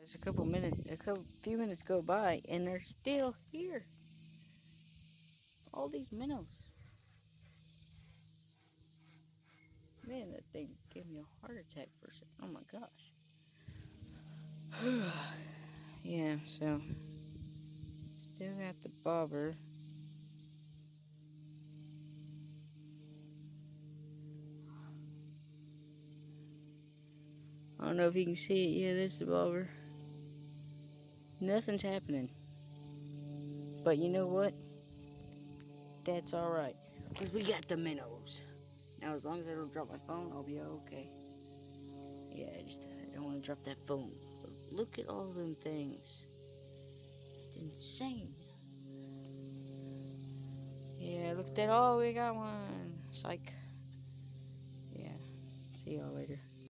There's few minutes go by, and they're still here. All these minnows. Man, that thing gave me a heart attack for a second. Oh my gosh. Yeah, so still got the bobber. I don't know if you can see it. Yeah, this is the bobber. Nothing's happening. But you know what? That's alright. Because we got the minnows. Now, as long as I don't drop my phone, I'll be okay. Yeah, I don't want to drop that phone. But look at all them things. It's insane. Yeah, look at that. Oh, we got one. Psych. Yeah. See y'all later.